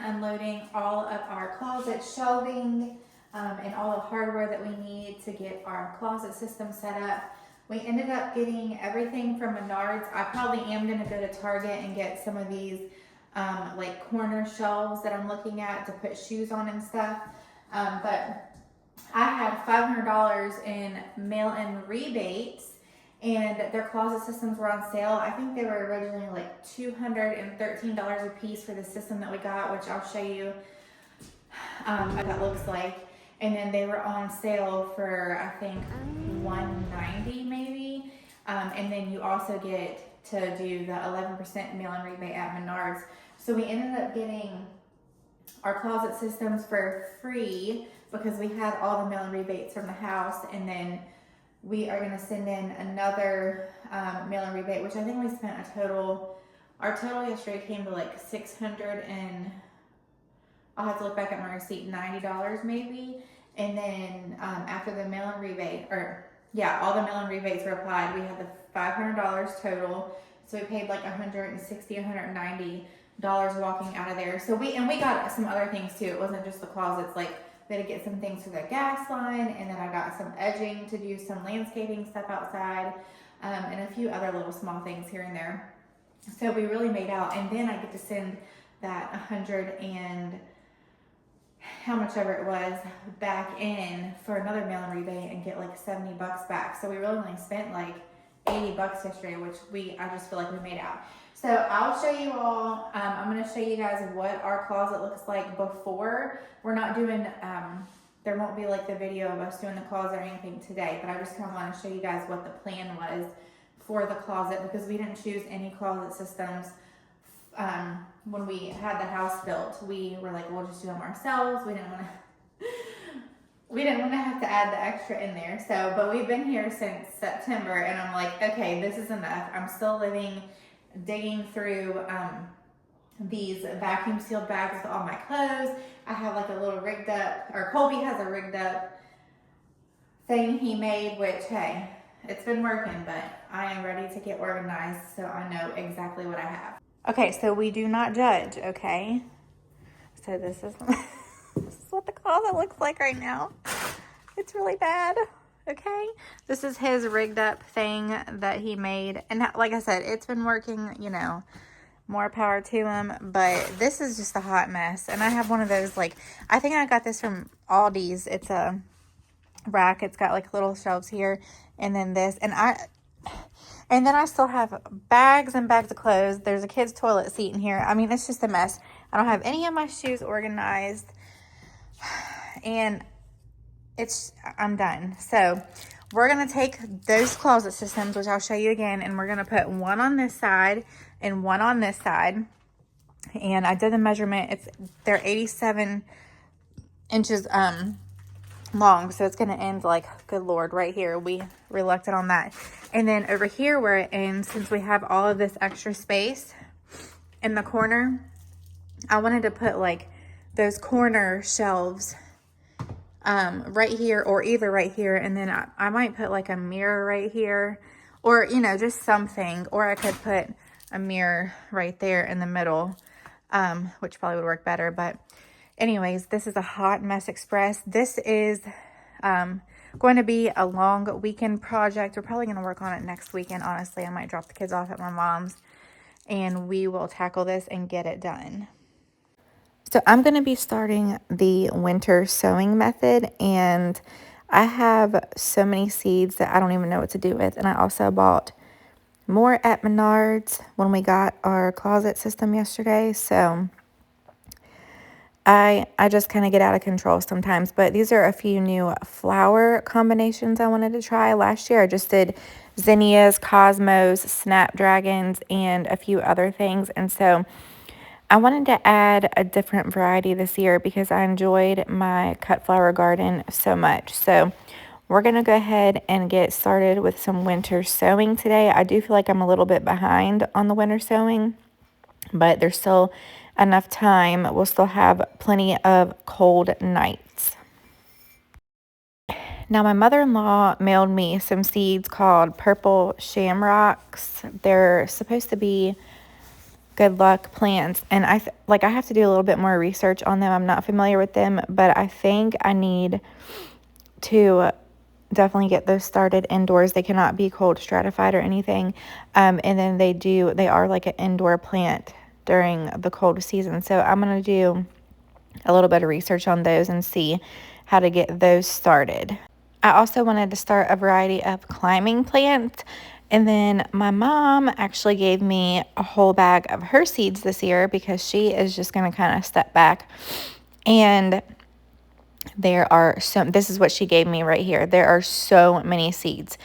Unloading all of our closet shelving and all the hardware that we need to get our closet system set up. We ended up getting everything from Menards. I probably am going to go to Target and get some of these like corner shelves that I'm looking at to put shoes on and stuff. But I had $500 in mail-in rebates, and their closet systems were on sale. I think they were originally like $213 a piece for the system that we got, which I'll show you what that looks like. And then they were on sale for, I think, $190 maybe. And then you also get to do the 11% mail-in rebate at Menards. So we ended up getting our closet systems for free because we had all the mail-in rebates from the house, and then we are going to send in another mail-in rebate, which I think we spent our total yesterday came to like $600 and I'll have to look back at my receipt, $90 maybe. And then after the mail-in rebate, all the mail-in rebates were applied, we had the $500 total. So we paid like $160, $190 walking out of there. So we got some other things too. It wasn't just the closets. Like, we had to get some things for the gas line, and then I got some edging to do some landscaping stuff outside, and a few other little small things here and there. So we really made out, and then I get to send that 100 and how much ever it was back in for another mail-in rebate and get like $70 back. So we really only spent like $80 yesterday, which I just feel like we made out. So I'll show you all, I'm going to show you guys what our closet looks like before. We're not doing, there won't be like the video of us doing the closet or anything today, but I just kind of want to show you guys what the plan was for the closet, because we didn't choose any closet systems when we had the house built. We were like, we'll just do them ourselves. We didn't want to have to add the extra in there. So, but we've been here since September, and I'm like, okay, this is enough. I'm still digging through these vacuum sealed bags with all my clothes. I have like a little rigged up, or Colby has a rigged up thing he made, which, hey, it's been working, but I am ready to get organized so I know exactly what I have. Okay, so we do not judge, okay? So this is what the closet looks like right now. It's really bad, okay? This is his rigged up thing that he made. And like I said, it's been working, you know, more power to him. But this is just a hot mess. And I have one of those, like, I think I got this from Aldi's. It's a rack. It's got like little shelves here. And then this. And then I still have bags and bags of clothes. There's a kid's toilet seat in here. I mean, it's just a mess. I don't have any of my shoes organized. And I'm done. So we're going to take those closet systems, which I'll show you again, and we're going to put one on this side and one on this side. And I did the measurement. They're 87 inches long, so it's going to end like, good Lord, right here. We reluctant on that. And then over here where it ends, since we have all of this extra space in the corner, I wanted to put like those corner shelves right here, or either right here, and then I might put like a mirror right here, or you know, just something, or I could put a mirror right there in the middle, which probably would work better. But anyways, this is a Hot Mess Express. This is going to be a long weekend project. We're probably going to work on it next weekend. Honestly, I might drop the kids off at my mom's and we will tackle this and get it done. So I'm going to be starting the winter sowing method, and I have so many seeds that I don't even know what to do with. And I also bought more at Menards when we got our closet system yesterday. So I just kind of get out of control sometimes. But these are a few new flower combinations I wanted to try. Last year I just did Zinnias, Cosmos, Snapdragons, and a few other things. And so I wanted to add a different variety this year because I enjoyed my cut flower garden so much. So we're going to go ahead and get started with some winter sowing today. I do feel like I'm a little bit behind on the winter sowing, but there's still enough time. We'll still have plenty of cold nights. Now, my mother-in-law mailed me some seeds called purple shamrocks. They're supposed to be good luck plants, and I have to do a little bit more research on them. I'm not familiar with them, but I think I need to definitely get those started indoors. They cannot be cold stratified or anything, and then they are like an indoor plant during the cold season. So I'm going to do a little bit of research on those and see how to get those started. I also wanted to start a variety of climbing plants. And then my mom actually gave me a whole bag of her seeds this year because she is just going to kind of step back. And this is what she gave me right here. There are so many seeds.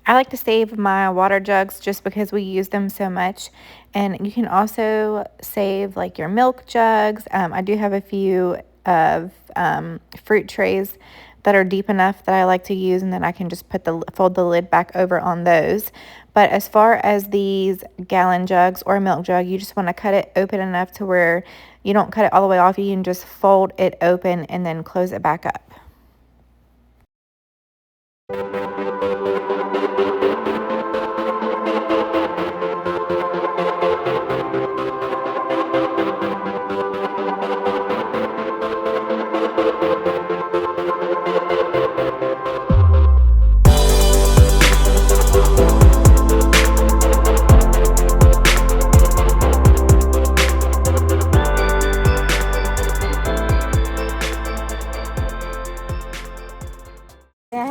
I like to save my water jugs just because we use them so much. And you can also save like your milk jugs. I do have a few of fruit trays that are deep enough that I like to use, and then I can just fold the lid back over on those. But as far as these gallon jugs or milk jug, you just want to cut it open enough to where you don't cut it all the way off. You can just fold it open and then close it back up.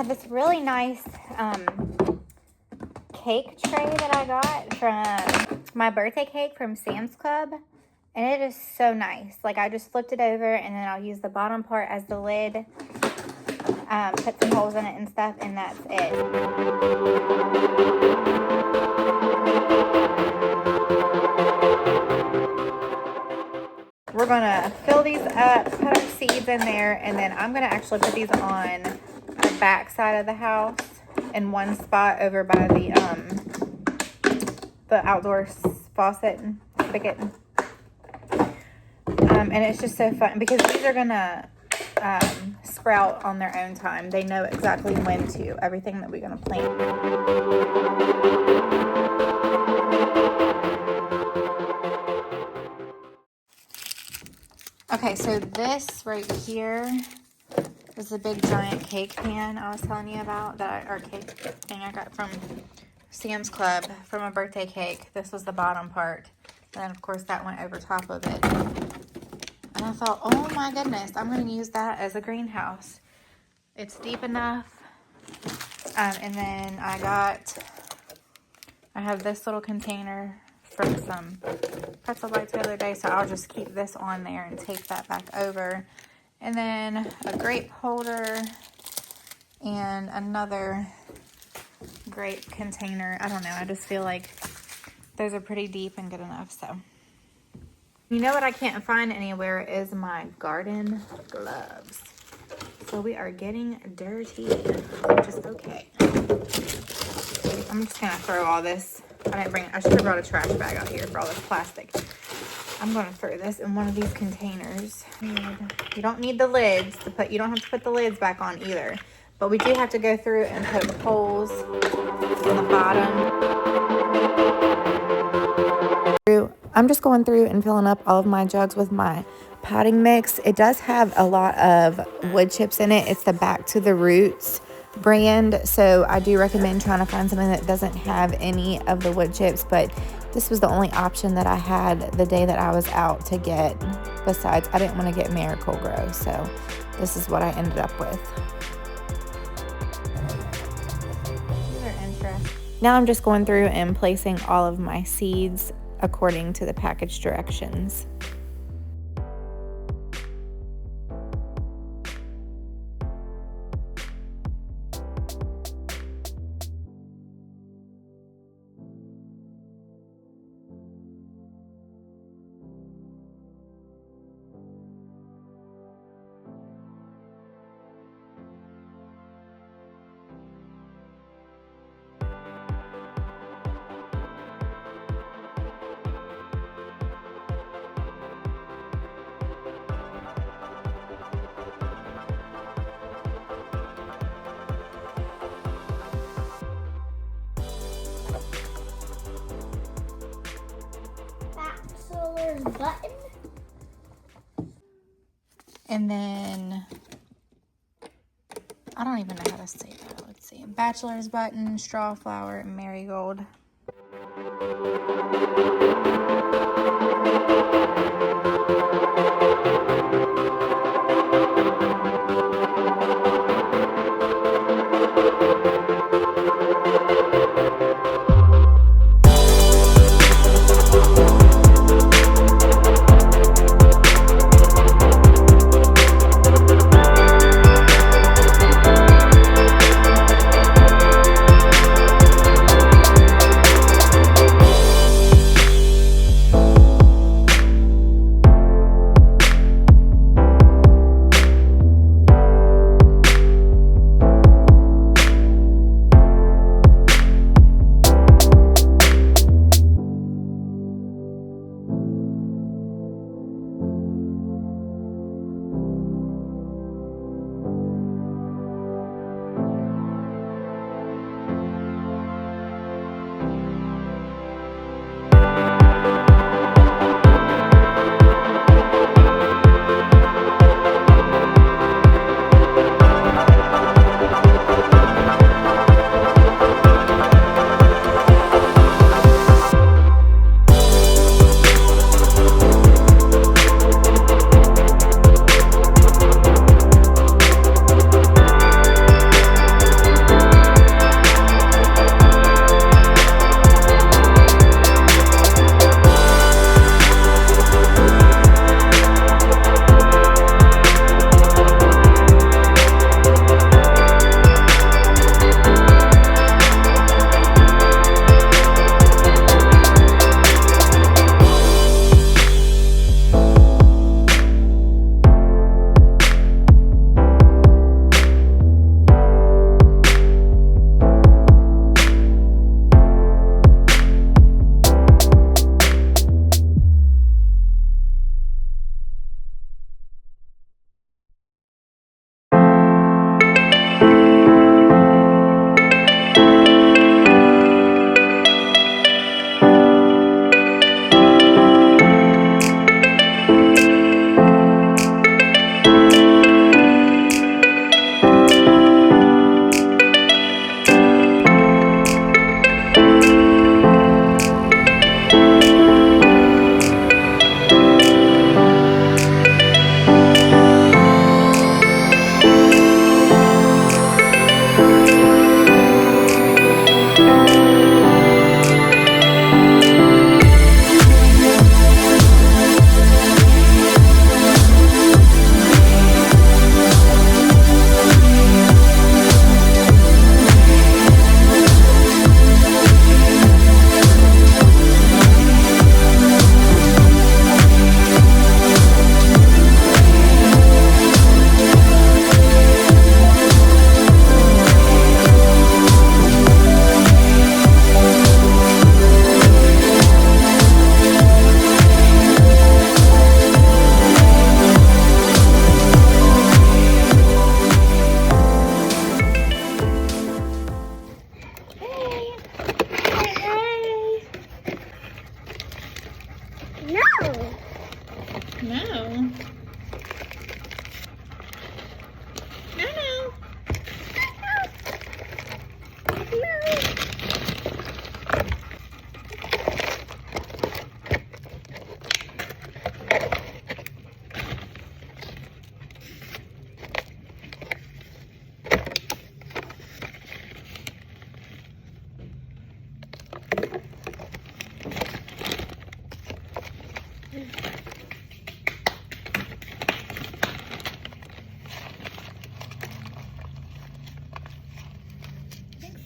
This really nice cake tray that I got from my birthday cake from Sam's Club, and it is so nice. Like, I just flipped it over and then I'll use the bottom part as the lid, put some holes in it and stuff, and that's it. We're gonna fill these up, put our seeds in there, and then I'm gonna actually put these on the back side of the house in one spot over by the outdoor faucet and spigot. And it's just so fun because these are gonna sprout on their own time. They know exactly when to, everything that we're gonna plant. Okay, so this right here This is a big giant cake pan I was telling you about, or cake thing I got from Sam's Club from a birthday cake. This was the bottom part. And then of course that went over top of it. And I thought, oh my goodness, I'm going to use that as a greenhouse. It's deep enough. And then I have this little container from some pretzel bites the other day, so I'll just keep this on there and tape that back over. And then a grape holder and another grape container. I don't know, I just feel like those are pretty deep and good enough. So you know what I can't find anywhere is my garden gloves. So we are getting dirty, which is okay. I'm just gonna throw all this. I should have brought a trash bag out here for all this plastic. I'm gonna throw this in one of these containers. You don't need the lids to put, you don't have to put the lids back on either. But we do have to go through and put holes on the bottom. I'm just going through and filling up all of my jugs with my potting mix. It does have a lot of wood chips in it. It's the Back to the Roots brand, so I do recommend trying to find something that doesn't have any of the wood chips, but this was the only option that I had the day that I was out to get. Besides, I didn't want to get Miracle-Gro, so this is what I ended up with. These are interesting. Now I'm just going through and placing all of my seeds according to the package directions. Bachelors button. And then, I don't even know how to say that. Let's see. Bachelor's button, Strawflower, and Marigold.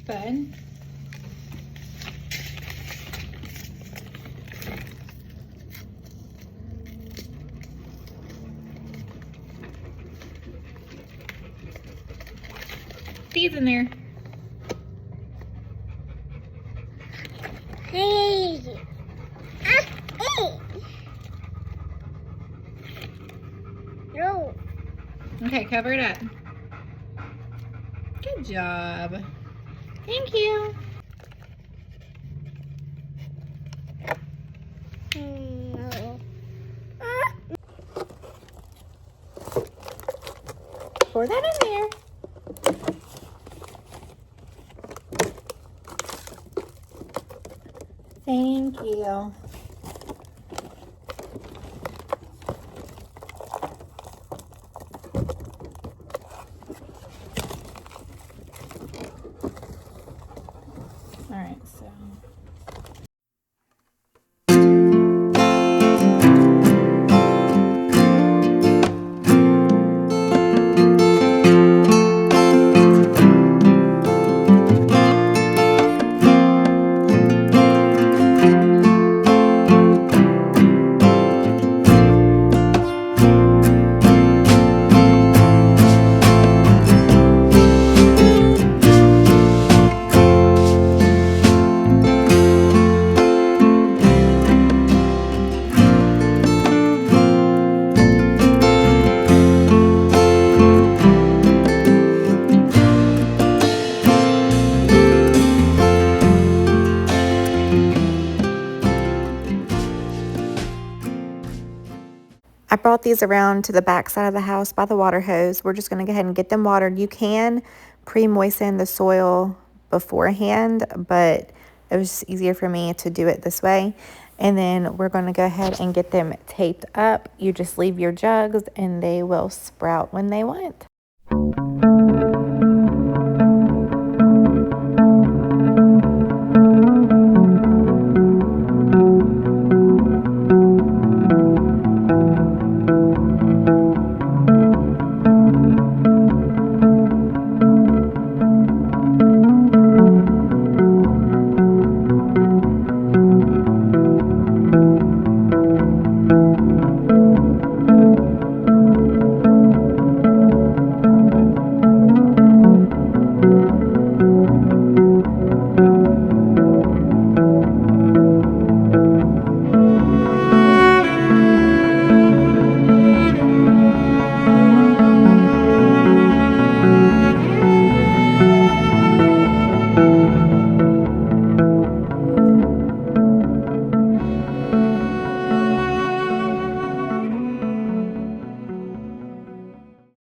Fun. Steve's in there. Hey. No. Okay, cover it up. Good job. Thank you. No. Pour that in there. Thank you. All right, so. I brought these around to the back side of the house by the water hose. We're just going to go ahead and get them watered. You can pre-moisten the soil beforehand, but it was just easier for me to do it this way. And then we're going to go ahead and get them taped up. You just leave your jugs and they will sprout when they want.